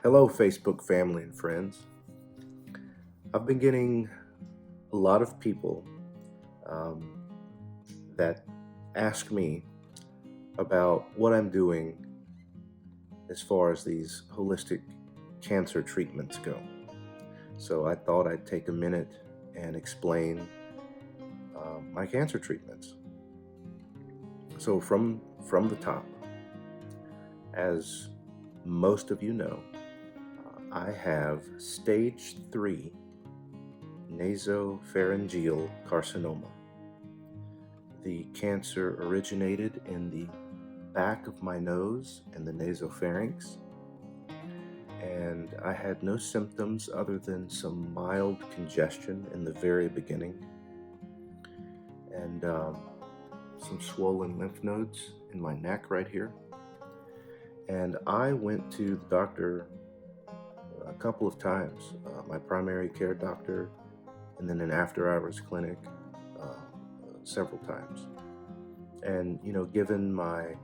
Hello, Facebook family and friends. I've been getting a lot of people um, that ask me about what I'm doing as far as these holistic cancer treatments go. So I thought I'd take a minute and explain my cancer treatments. So from the top, as most of you know, I have stage 3 nasopharyngeal carcinoma. The cancer originated in the back of my nose and the nasopharynx, and I had no symptoms other than some mild congestion in the very beginning and some swollen lymph nodes in my neck right here. And I went to the doctor a couple of times, my primary care doctor, and then an after-hours clinic several times. And, given my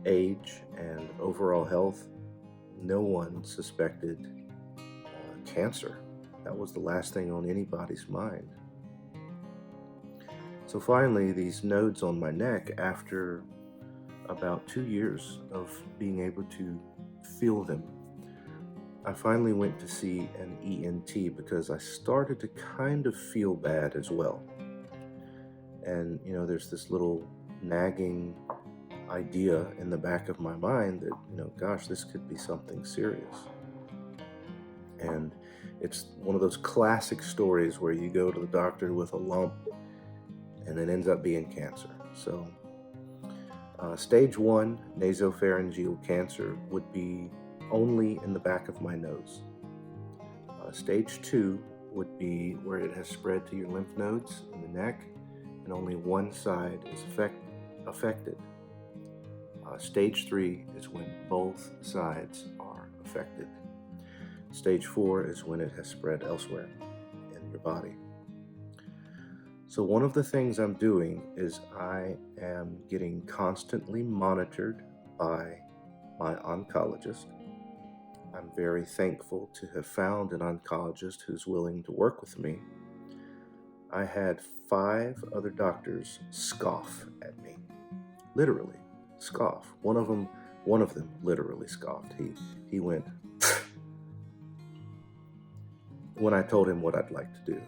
age and overall health, no one suspected cancer. That was the last thing on anybody's mind. So finally, these nodes on my neck, after about 2 years of being able to feel them, I finally went to see an ENT because I started to kind of feel bad as well. And, there's this little nagging idea in the back of my mind that, gosh, this could be something serious. And it's one of those classic stories where you go to the doctor with a lump and it ends up being cancer. So, stage 1 nasopharyngeal cancer would be only in the back of my nose. Stage 2 would be where it has spread to your lymph nodes in the neck, and only one side is affected. Stage 3 is when both sides are affected. Stage 4 is when it has spread elsewhere in your body. So one of the things I'm doing is I am getting constantly monitored by my oncologist. I'm very thankful to have found an oncologist who's willing to work with me. I had 5 other doctors scoff at me, literally scoff. One of them literally scoffed. He went when I told him what I'd like to do.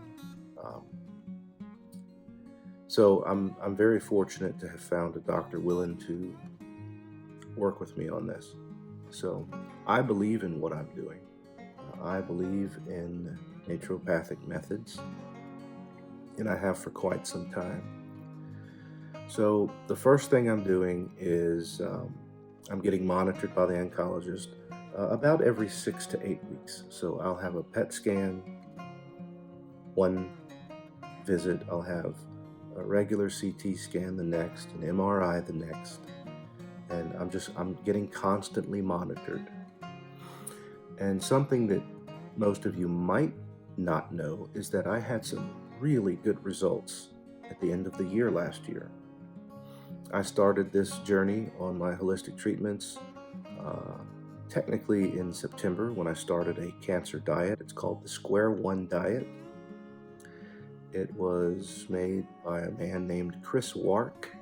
Um, so I'm very fortunate to have found a doctor willing to work with me on this. So I believe in what I'm doing. I believe in naturopathic methods, and I have for quite some time. So the first thing I'm doing is I'm getting monitored by the oncologist about every 6 to 8 weeks. So I'll have a PET scan one visit, I'll have a regular CT scan the next, an MRI the next, and I'm getting constantly monitored. And something that most of you might not know is that I had some really good results at the end of the year last year. I started this journey on my holistic treatments technically in September when I started a cancer diet. It's called the Square One Diet. It was made by a man named Chris Wark,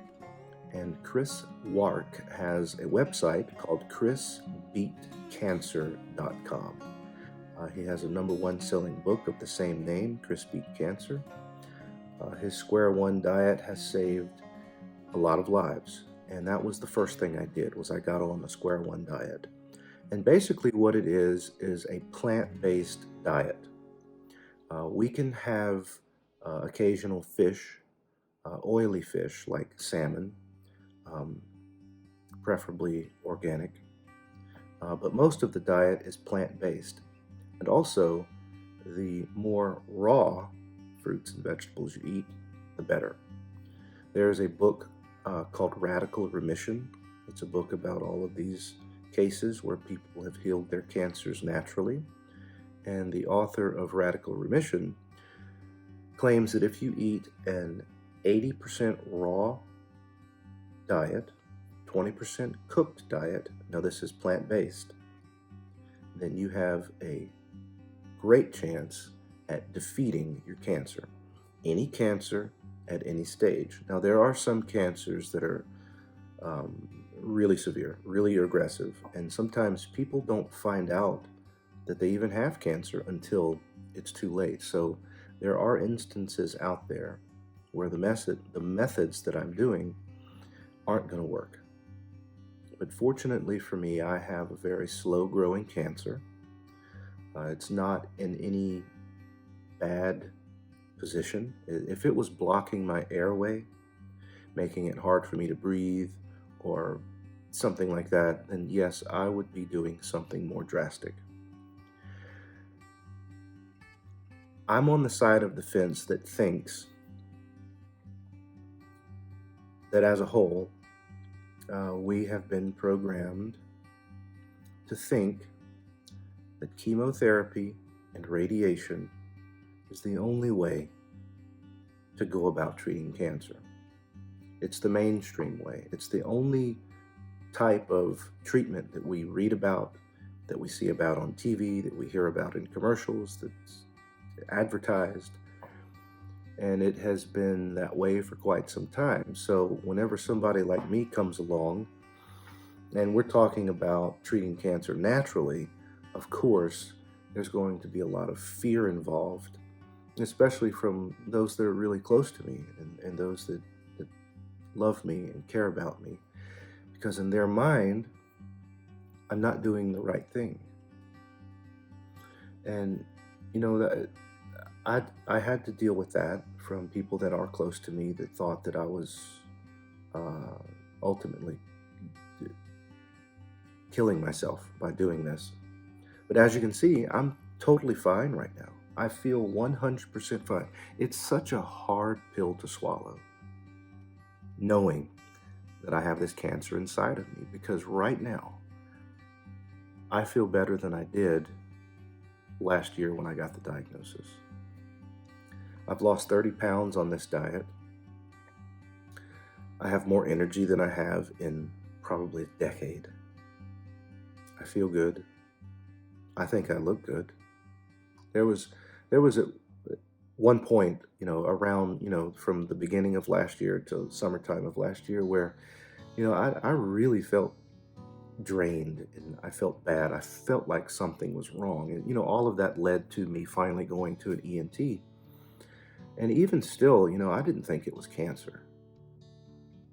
and Chris Wark has a website called chrisbeatcancer.com. He has a #1 selling book of the same name, Chris Beat Cancer. His Square One Diet has saved a lot of lives, and that was the first thing I did, was I got on the Square One Diet. And basically what it is a plant-based diet. We can have occasional fish, oily fish like salmon, um, preferably organic, but most of the diet is plant-based. And also, the more raw fruits and vegetables you eat, the better. There is a book called Radical Remission. It's a book about all of these cases where people have healed their cancers naturally. And the author of Radical Remission claims that if you eat an 80% raw diet, 20% cooked diet, now this is plant-based, then you have a great chance at defeating your cancer. Any cancer at any stage. Now, there are some cancers that are really severe, really aggressive, and sometimes people don't find out that they even have cancer until it's too late. So there are instances out there where the methods that I'm doing aren't going to work. But fortunately for me, I have a very slow growing cancer. It's not in any bad position. If it was blocking my airway, making it hard for me to breathe, or something like that, then yes, I would be doing something more drastic. I'm on the side of the fence that thinks that as a whole, we have been programmed to think that chemotherapy and radiation is the only way to go about treating cancer. It's the mainstream way. It's the only type of treatment that we read about, that we see about on TV, that we hear about in commercials, that's advertised. And it has been that way for quite some time. So whenever somebody like me comes along and we're talking about treating cancer naturally, of course, there's going to be a lot of fear involved, especially from those that are really close to me and those that love me and care about me, because in their mind, I'm not doing the right thing. And, you know, that I had to deal with that from people that are close to me that thought that I was ultimately killing myself by doing this. But as you can see, I'm totally fine right now. I feel 100% fine. It's such a hard pill to swallow, knowing that I have this cancer inside of me, because right now, I feel better than I did last year when I got the diagnosis. I've lost 30 pounds on this diet. I have more energy than I have in probably a decade. I feel good. I think I look good. There was at one point, around, from the beginning of last year to summertime of last year, where, I really felt drained and I felt bad. I felt like something was wrong. And, all of that led to me finally going to an ENT. And even still, I didn't think it was cancer.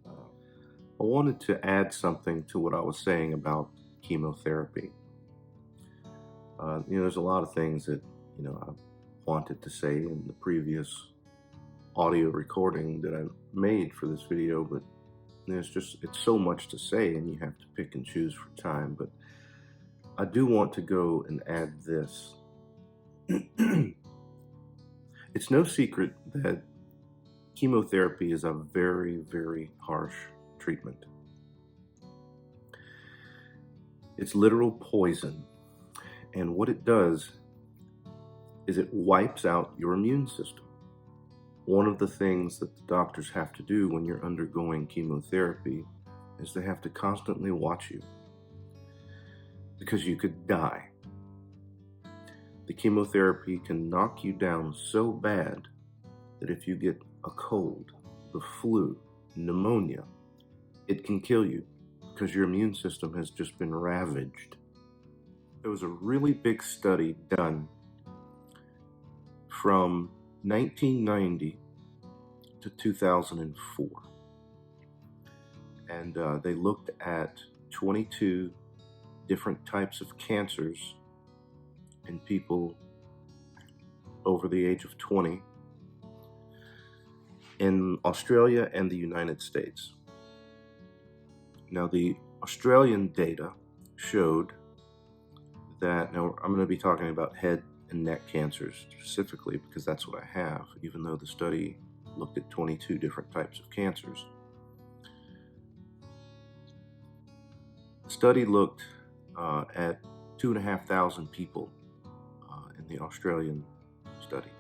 I wanted to add something to what I was saying about chemotherapy. There's a lot of things that, I wanted to say in the previous audio recording that I made for this video, but it's so much to say and you have to pick and choose for time. But I do want to go and add this. It's no secret that chemotherapy is a very, very harsh treatment. It's literal poison. And what it does is it wipes out your immune system. One of the things that the doctors have to do when you're undergoing chemotherapy is they have to constantly watch you, because you could die. The chemotherapy can knock you down so bad that if you get a cold, the flu, pneumonia, it can kill you because your immune system has just been ravaged. There was a really big study done from 1990 to 2004. And they looked at 22 different types of cancers in people over the age of 20 in Australia and the United States. Now, the Australian data showed that, now I'm going to be talking about head and neck cancers specifically because that's what I have, even though the study looked at 22 different types of cancers. The study looked at 2,500 people in the Australian study.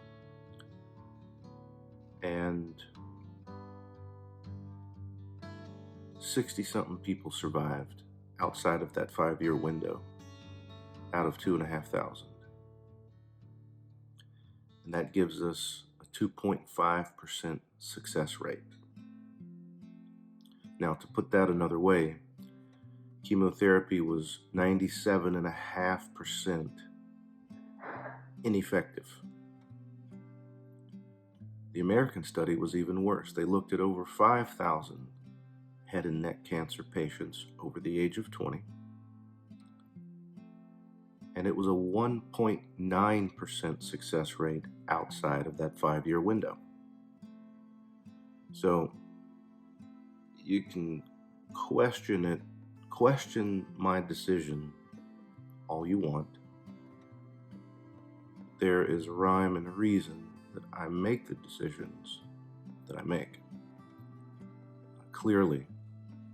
And 60-something people survived outside of that 5-year window. out of 2,500. And that gives us a 2.5% success rate. Now, to put that another way, chemotherapy was 97.5% ineffective. The American study was even worse. They looked at over 5,000 head and neck cancer patients over the age of 20, and it was a 1.9% success rate outside of that 5-year window. So you can question my decision all you want. There is rhyme and reason that I make the decisions that I make. Clearly,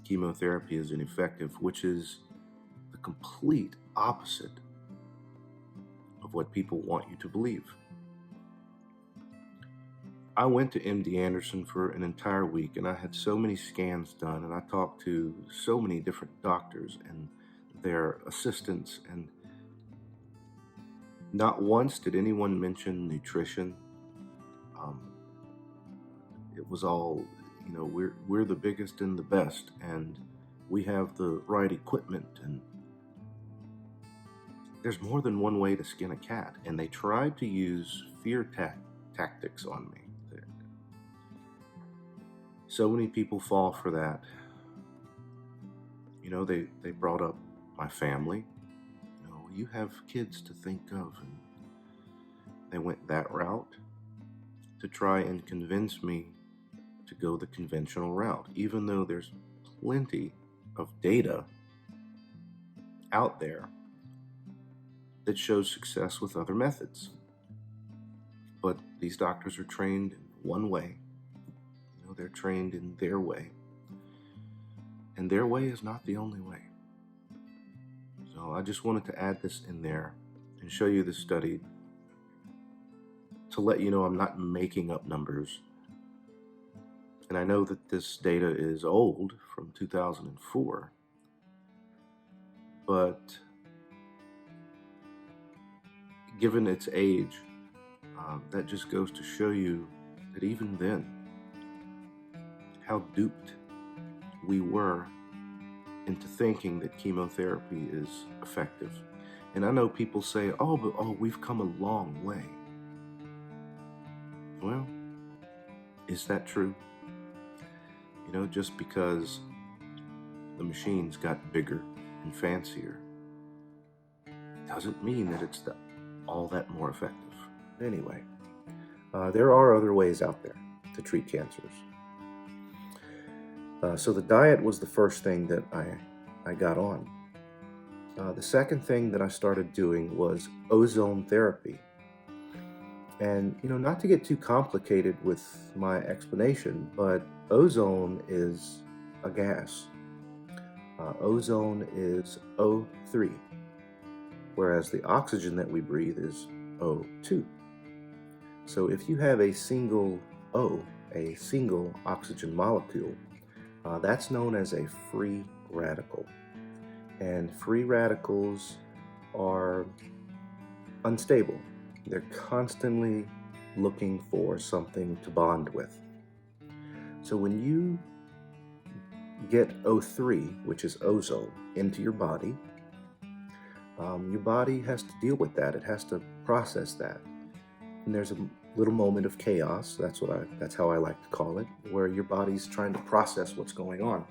chemotherapy is ineffective, which is the complete opposite of what people want you to believe. I went to MD Anderson for an entire week, and I had so many scans done, and I talked to so many different doctors and their assistants, and not once did anyone mention nutrition. It was all, we're the biggest and the best, and we have the right equipment, and there's more than one way to skin a cat, and they tried to use fear tactics on me. So many people fall for that. They brought up my family. You have kids to think of, and they went that route to try and convince me to go the conventional route, even though there's plenty of data out there that shows success with other methods. But these doctors are trained in one way. They're trained in their way. And their way is not the only way. So I just wanted to add this in there and show you this study to let you know I'm not making up numbers. And I know that this data is old, from 2004, but given its age, that just goes to show you that even then, how duped we were into thinking that chemotherapy is effective. And I know people say, we've come a long way. Well, is that true? Just because the machines got bigger and fancier doesn't mean that it's all that more effective. Anyway, there are other ways out there to treat cancers. So the diet was the first thing that I got on. The second thing that I started doing was ozone therapy. And, not to get too complicated with my explanation, but ozone is a gas. Ozone is O3, whereas the oxygen that we breathe is O2. So if you have a single O, a single oxygen molecule, that's known as a free radical. And free radicals are unstable. They're constantly looking for something to bond with. So when you get O3, which is ozone, into your body has to deal with that. It has to process that. And there's a little moment of chaos. That's how I like to call it, where your body's trying to process what's going on.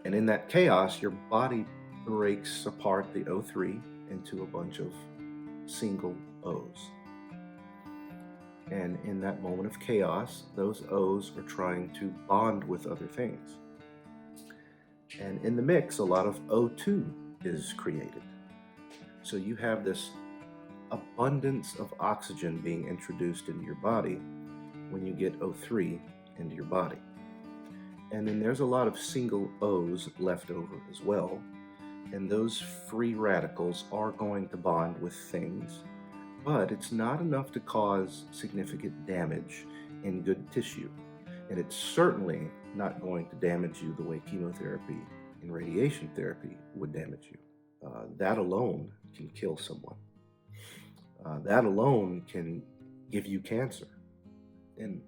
And in that chaos, your body breaks apart the O3 into a bunch of single O's. And in that moment of chaos, those O's are trying to bond with other things. And in the mix, a lot of O2 is created. So you have this abundance of oxygen being introduced into your body when you get O3 into your body. And then there's a lot of single O's left over as well. And those free radicals are going to bond with things, but it's not enough to cause significant damage in good tissue. And it's certainly not going to damage you the way chemotherapy and radiation therapy would damage you. that alone can kill someone. That alone can give you cancer. And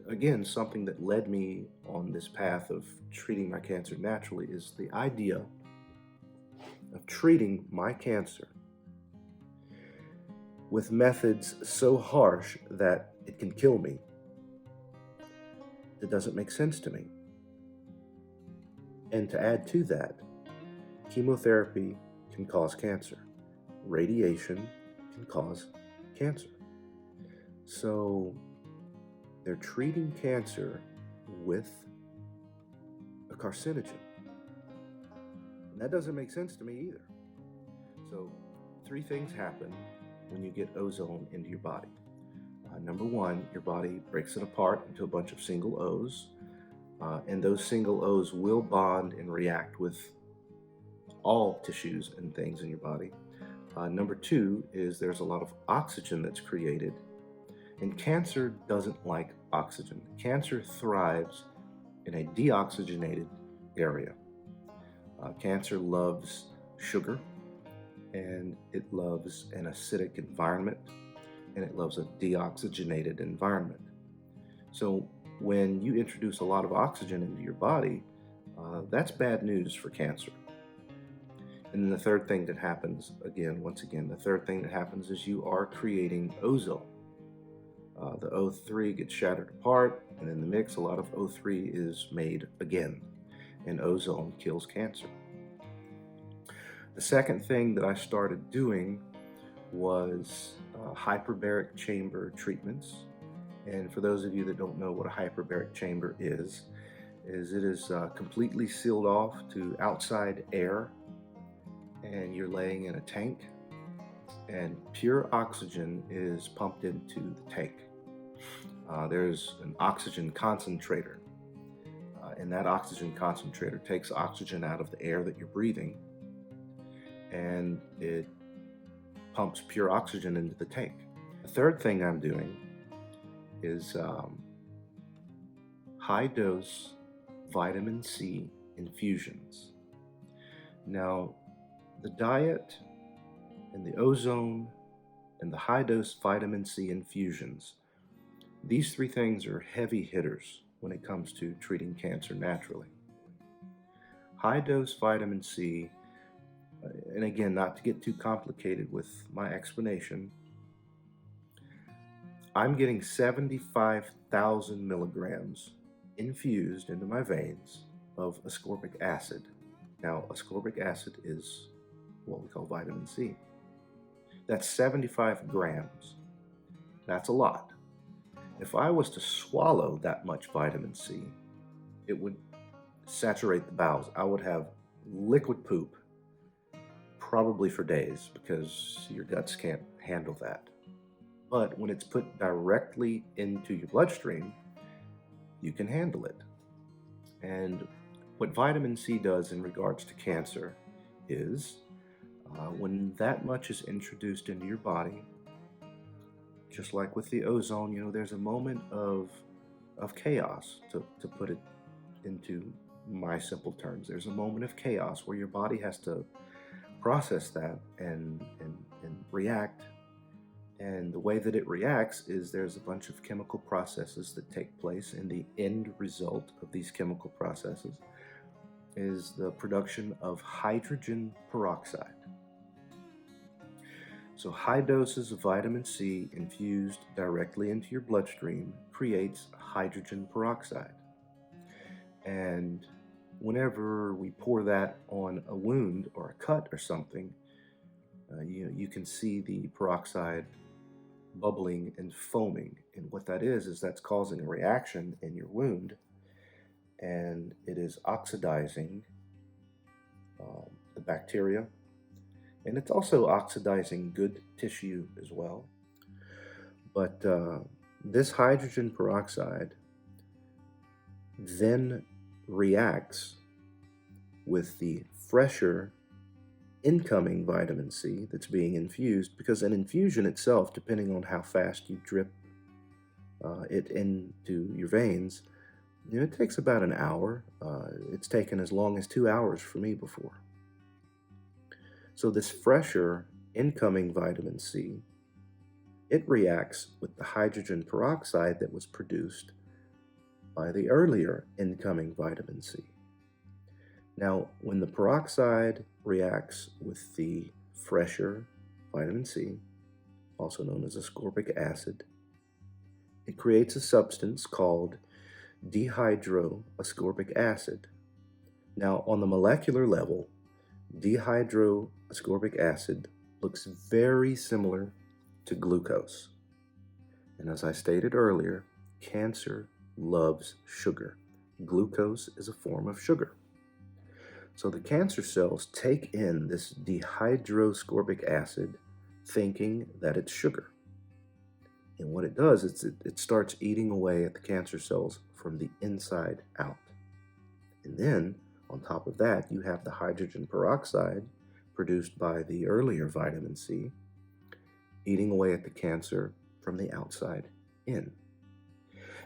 again, something that led me on this path of treating my cancer naturally is the idea of treating my cancer with methods so harsh that it can kill me. It doesn't make sense to me. And to add to that, chemotherapy can cause cancer. Radiation can cause cancer. So they're treating cancer with a carcinogen. And that doesn't make sense to me either. So 3 things happen when you get ozone into your body. Number 1, your body breaks it apart into a bunch of single O's, and those single O's will bond and react with all tissues and things in your body. Number 2 is there's a lot of oxygen that's created, and cancer doesn't like oxygen. Cancer thrives in a deoxygenated area. Cancer loves sugar, and it loves an acidic environment, and it loves a deoxygenated environment. So when you introduce a lot of oxygen into your body, that's bad news for cancer. And then the third thing that happens, the third thing that happens is you are creating ozone. The O3 gets shattered apart, and in the mix, a lot of O3 is made again, and ozone kills cancer. The second thing that I started doing was hyperbaric chamber treatments. And for those of you that don't know what a hyperbaric chamber is it is completely sealed off to outside air, and you're laying in a tank, and pure oxygen is pumped into the tank. There's an oxygen concentrator, and that oxygen concentrator takes oxygen out of the air that you're breathing, and it pumps pure oxygen into the tank. The third thing I'm doing is high-dose vitamin C infusions. Now, the diet and the ozone and the high-dose vitamin C infusions, these 3 things are heavy hitters when it comes to treating cancer naturally. High-dose vitamin C, and again, not to get too complicated with my explanation, I'm getting 75,000 milligrams infused into my veins of ascorbic acid. Now, ascorbic acid is what we call vitamin C. That's 75 grams. That's a lot. If I was to swallow that much vitamin C, it would saturate the bowels. I would have liquid poop probably for days because your guts can't handle that. But when it's put directly into your bloodstream, you can handle it. And what vitamin C does in regards to cancer is when that much is introduced into your body, just like with the ozone, there's a moment of chaos, to put it into my simple terms. There's a moment of chaos where your body has to process that and react. And the way that it reacts is there's a bunch of chemical processes that take place, and the end result of these chemical processes is the production of hydrogen peroxide. So high doses of vitamin C infused directly into your bloodstream creates hydrogen peroxide. And whenever we pour that on a wound or a cut or something, you can see the peroxide bubbling and foaming. And what that is that's causing a reaction in your wound, and it is oxidizing the bacteria, and it's also oxidizing good tissue as well. But this hydrogen peroxide then reacts with the fresher incoming vitamin C that's being infused, because an infusion itself, depending on how fast you drip it into your veins, it takes about an hour. It's taken as long as 2 hours for me before. So this fresher incoming vitamin C, it reacts with the hydrogen peroxide that was produced by the earlier incoming vitamin C. Now, when the peroxide reacts with the fresher vitamin C, also known as ascorbic acid, it creates a substance called dehydroascorbic acid. Now, on the molecular level, dehydroascorbic acid looks very similar to glucose. And as I stated earlier, cancer loves sugar. Glucose is a form of sugar. So the cancer cells take in this dehydroascorbic acid thinking that it's sugar. And what it does is it starts eating away at the cancer cells from the inside out. And then, on top of that, you have the hydrogen peroxide produced by the earlier vitamin C, eating away at the cancer from the outside in.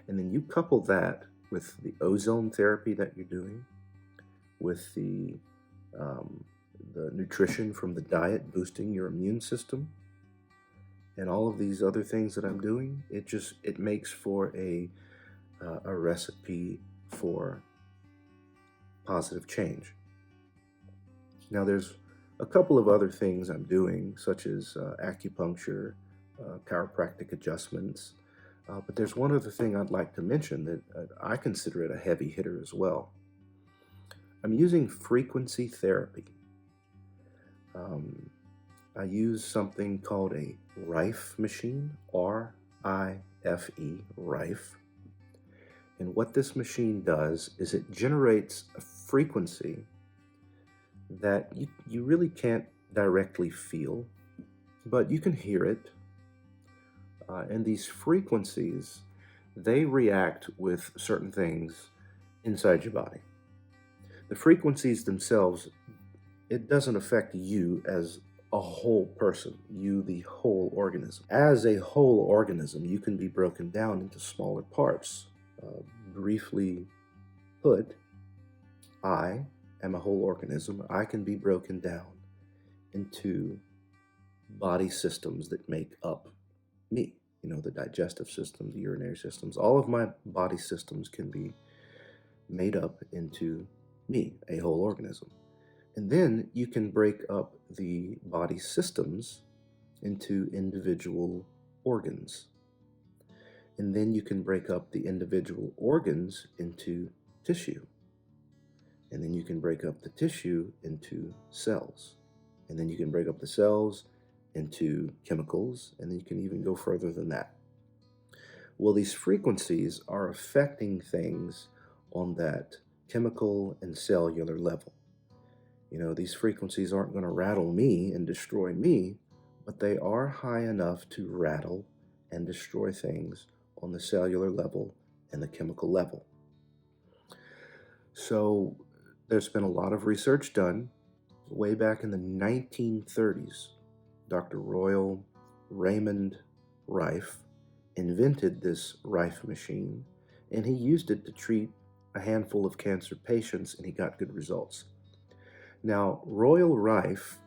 And then you couple that with the ozone therapy that you're doing, with the nutrition from the diet boosting your immune system, and all of these other things that I'm doing, it makes for a recipe for positive change. Now, there's a couple of other things I'm doing, such as acupuncture, chiropractic adjustments, but there's one other thing I'd like to mention that I consider it a heavy hitter as well. I'm using frequency therapy. I use something called a Rife machine, R-I-F-E, Rife. And what this machine does is it generates a frequency that you really can't directly feel, but you can hear it. And these frequencies, they react with certain things inside your body. The frequencies themselves, it doesn't affect you as a whole person, you the whole organism. As a whole organism, you can be broken down into smaller parts. Briefly put, I am a whole organism. I can be broken down into body systems that make up me. The digestive system, the urinary systems, all of my body systems can be made up into me, a whole organism. And then you can break up the body systems into individual organs. And then you can break up the individual organs into tissue. And then you can break up the tissue into cells. And then you can break up the cells into chemicals, and then you can even go further than that. Well, these frequencies are affecting things on that chemical and cellular level. These frequencies aren't going to rattle me and destroy me, but they are high enough to rattle and destroy things on the cellular level and the chemical level. So there's been a lot of research done way back in the 1930s. Dr. Royal Raymond Rife invented this Rife machine, and he used it to treat a handful of cancer patients, and he got good results. Now, Royal Rife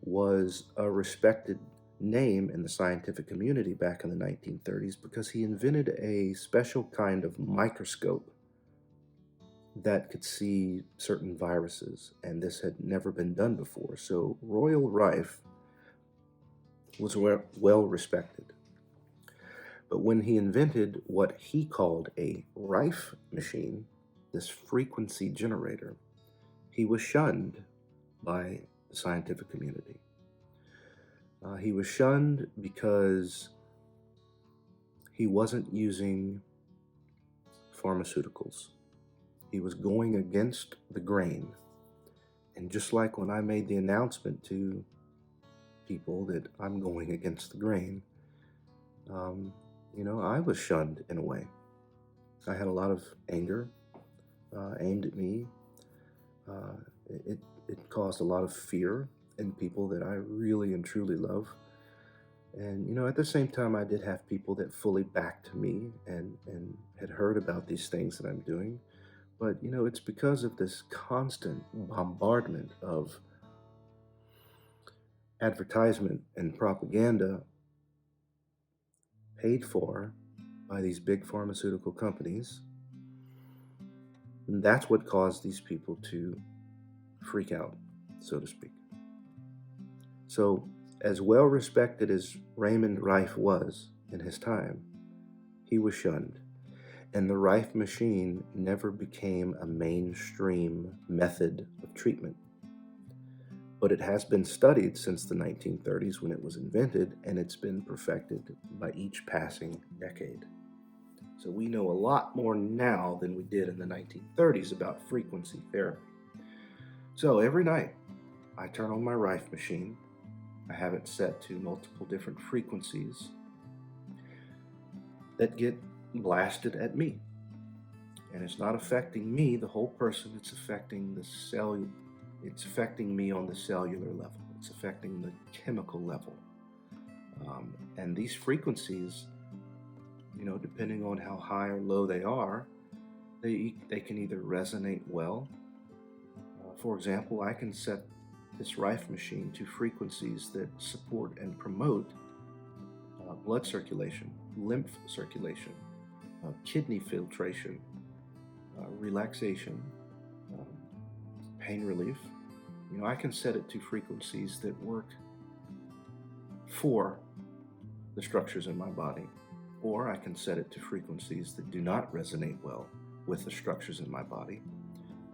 was a respected name in the scientific community back in the 1930s because he invented a special kind of microscope that could see certain viruses, and this had never been done before. So Royal Rife was well respected. But when he invented what he called a Rife machine, this frequency generator, he was shunned by the scientific community. He was shunned because he wasn't using pharmaceuticals. He was going against the grain. And just like when I made the announcement to people that I'm going against the grain, I was shunned in a way. I had a lot of anger aimed at me. It caused a lot of fear in people that I really and truly love. And, at the same time, I did have people that fully backed me and had heard about these things that I'm doing. But, it's because of this constant bombardment of advertisement and propaganda paid for by these big pharmaceutical companies. And that's what caused these people to freak out, so to speak. So, as well respected as Raymond Rife was in his time, he was shunned, and the Rife machine never became a mainstream method of treatment. But it has been studied since the 1930s when it was invented, and it's been perfected by each passing decade. So we know a lot more now than we did in the 1930s about frequency therapy. So every night, I turn on my Rife machine. I have it set to multiple different frequencies that get blasted at me. And it's not affecting me, the whole person, it's affecting the cell. It's affecting me on the cellular level. It's affecting the chemical level. And these frequencies, depending on how high or low they are, they can either resonate well. For example, I can set this Rife machine to frequencies that support and promote blood circulation, lymph circulation, kidney filtration, relaxation, pain relief. I can set it to frequencies that work for the structures in my body, or I can set it to frequencies that do not resonate well with the structures in my body.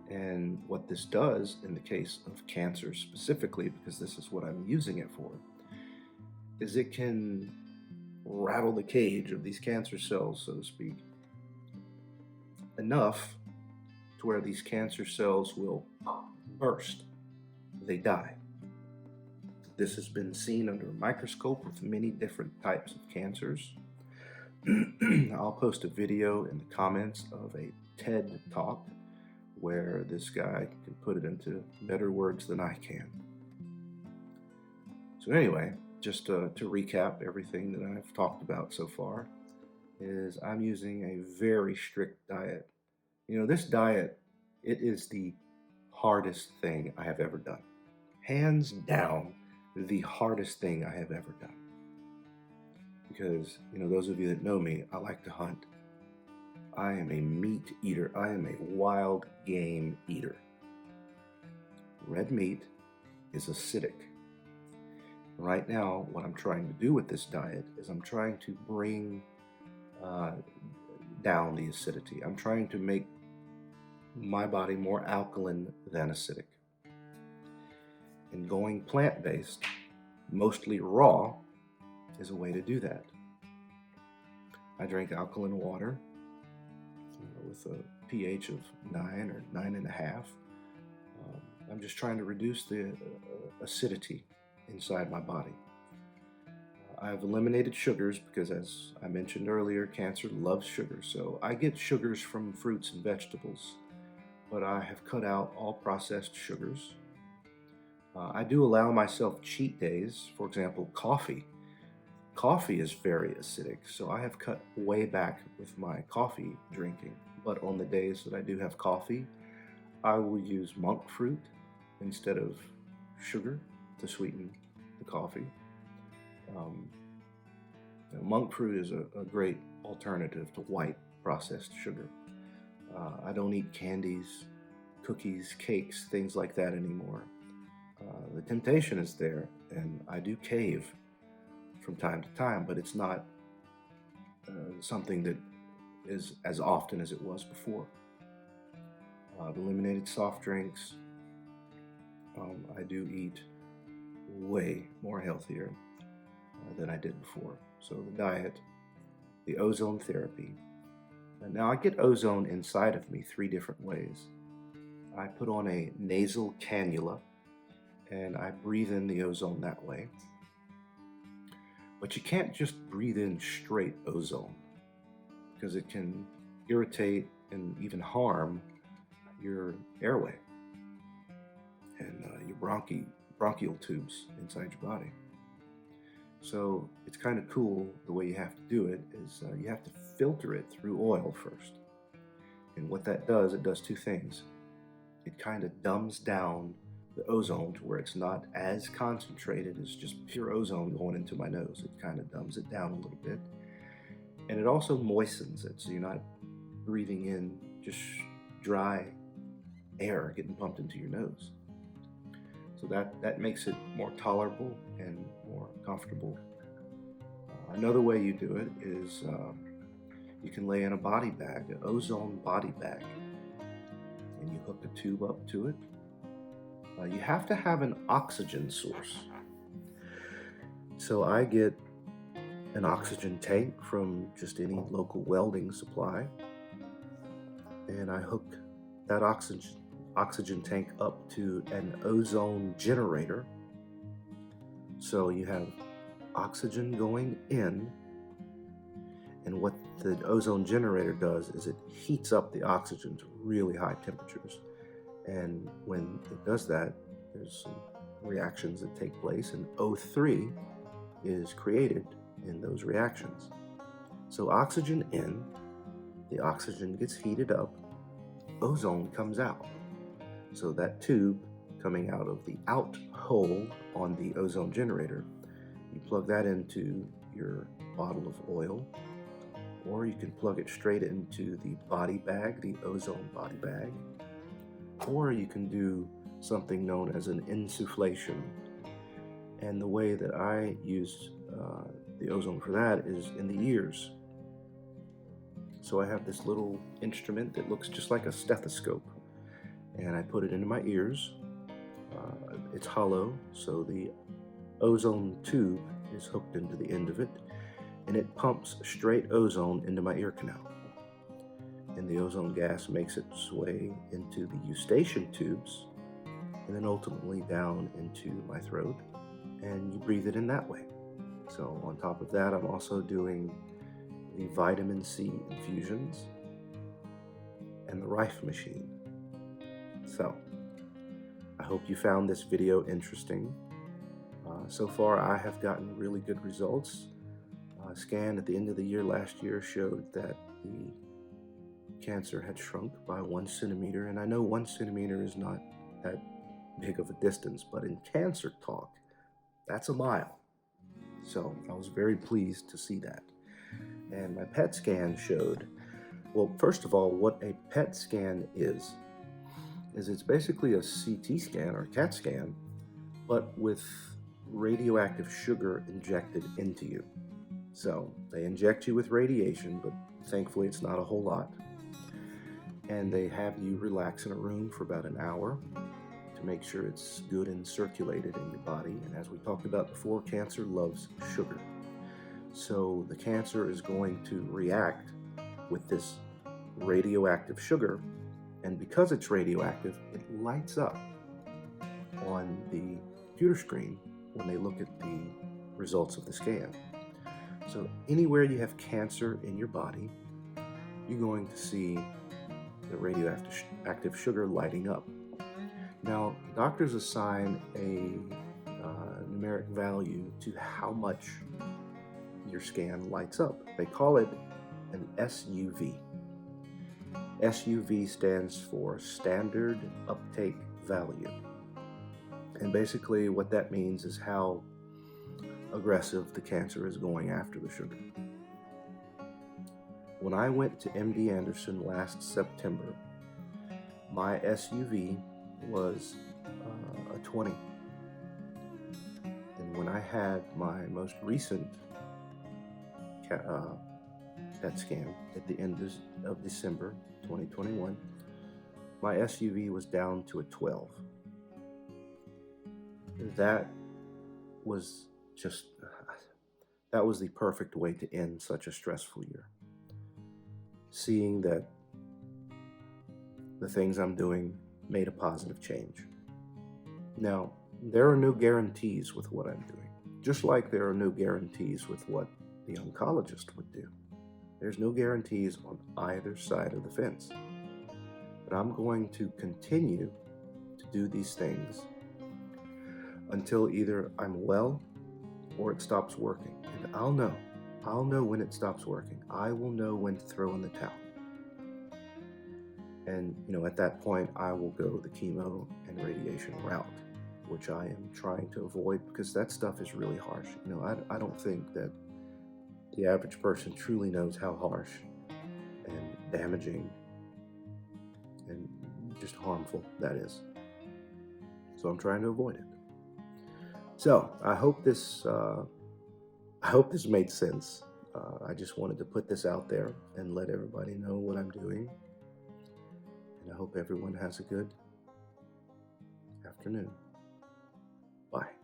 And what this does in the case of cancer specifically, because this is what I'm using it for, is it can rattle the cage of these cancer cells, so to speak, enough to where these cancer cells will burst. They die. This has been seen under a microscope with many different types of cancers. I'll post a video in the comments of a TED Talk where this guy can put it into better words than I can. So anyway, just to recap everything that I've talked about so far, is I'm using a very strict diet. This diet, it is the hardest thing I have ever done. Hands down, the hardest thing I have ever done. Because, those of you that know me, I like to hunt. I am a meat eater. I am a wild game eater. Red meat is acidic. Right now, what I'm trying to do with this diet is I'm trying to bring down the acidity. I'm trying to make my body more alkaline than acidic. And going plant-based, mostly raw, is a way to do that. I drink alkaline water with a pH of 9 or 9.5. I'm just trying to reduce the acidity inside my body. I've eliminated sugars because, as I mentioned earlier, cancer loves sugar. So I get sugars from fruits and vegetables, but I have cut out all processed sugars. I do allow myself cheat days. For example, coffee. Coffee is very acidic, so I have cut way back with my coffee drinking. But on the days that I do have coffee, I will use monk fruit instead of sugar to sweeten the coffee. Monk fruit is a great alternative to white processed sugar. I don't eat candies, cookies, cakes, things like that anymore. The temptation is there, and I do cave from time to time, but it's not something that is as often as it was before. I've eliminated soft drinks. I do eat way more healthier than I did before. So the diet, the ozone therapy. And now I get ozone inside of me 3 different ways. I put on a nasal cannula and I breathe in the ozone that way. But you can't just breathe in straight ozone because it can irritate and even harm your airway and your bronchial tubes inside your body. So it's kind of cool. The way you have to do it is you have to filter it through oil first. And what that does, it does 2 things. It kind of dumbs down the ozone to where it's not as concentrated as just pure ozone going into my nose. It kind of dumbs it down a little bit. And it also moistens it, so you're not breathing in just dry air getting pumped into your nose. So that makes it more tolerable and more comfortable. Another way you do it is you can lay in a body bag, an ozone body bag, and you hook a tube up to it. You have to have an oxygen source. So I get an oxygen tank from just any local welding supply, and I hook that oxygen tank up to an ozone generator. So you have oxygen going in, and what the ozone generator does is it heats up the oxygen to really high temperatures. And when it does that, there's some reactions that take place, and O3 is created in those reactions. So oxygen in, the oxygen gets heated up, ozone comes out. So that tube coming out of the out hole on the ozone generator, you plug that into your bottle of oil, or you can plug it straight into the body bag, the ozone body bag, or you can do something known as an insufflation. And the way that I use the ozone for that is in the ears. So I have this little instrument that looks just like a stethoscope, and I put it into my ears. It's hollow, so the ozone tube is hooked into the end of it, and it pumps straight ozone into my ear canal. And the ozone gas makes its way into the eustachian tubes, and then ultimately down into my throat, and you breathe it in that way. So on top of that, I'm also doing the vitamin C infusions and the Rife machine. So I hope you found this video interesting. So far, I have gotten really good results. A scan at the end of the year last year showed that the cancer had shrunk by 1 centimeter, and I know 1 centimeter is not that big of a distance, but in cancer talk, that's a mile. So I was very pleased to see that. And my PET scan showed, well, first of all, what a PET scan is it's basically a CT scan or CAT scan, but with radioactive sugar injected into you. So they inject you with radiation, but thankfully it's not a whole lot. And they have you relax in a room for about an hour to make sure it's good and circulated in your body. And as we talked about before, cancer loves sugar. So the cancer is going to react with this radioactive sugar, and because it's radioactive, it lights up on the computer screen when they look at the results of the scan. So anywhere you have cancer in your body, you're going to see the radioactive sugar lighting up. Now, doctors assign a numeric value to how much your scan lights up. They call it an SUV. SUV stands for standard uptake value. And basically what that means is how aggressive the cancer is going after the sugar. When I went to MD Anderson last September, my SUV was a 20. And when I had my most recent PET scan at the end of December 2021, my SUV was down to a 12. That was the perfect way to end such a stressful year. Seeing that the things I'm doing made a positive change. Now, there are no guarantees with what I'm doing, just like there are no guarantees with what the oncologist would do. There's no guarantees on either side of the fence. But I'm going to continue to do these things until either I'm well or it stops working. And I'll know when it stops working. I will know when to throw in the towel. And, at that point, I will go the chemo and radiation route. which I am trying to avoid because that stuff is really harsh. I don't think that the average person truly knows how harsh and damaging and just harmful that is. So I'm trying to avoid it. So I hope this made sense. I just wanted to put this out there and let everybody know what I'm doing. And I hope everyone has a good afternoon. Bye.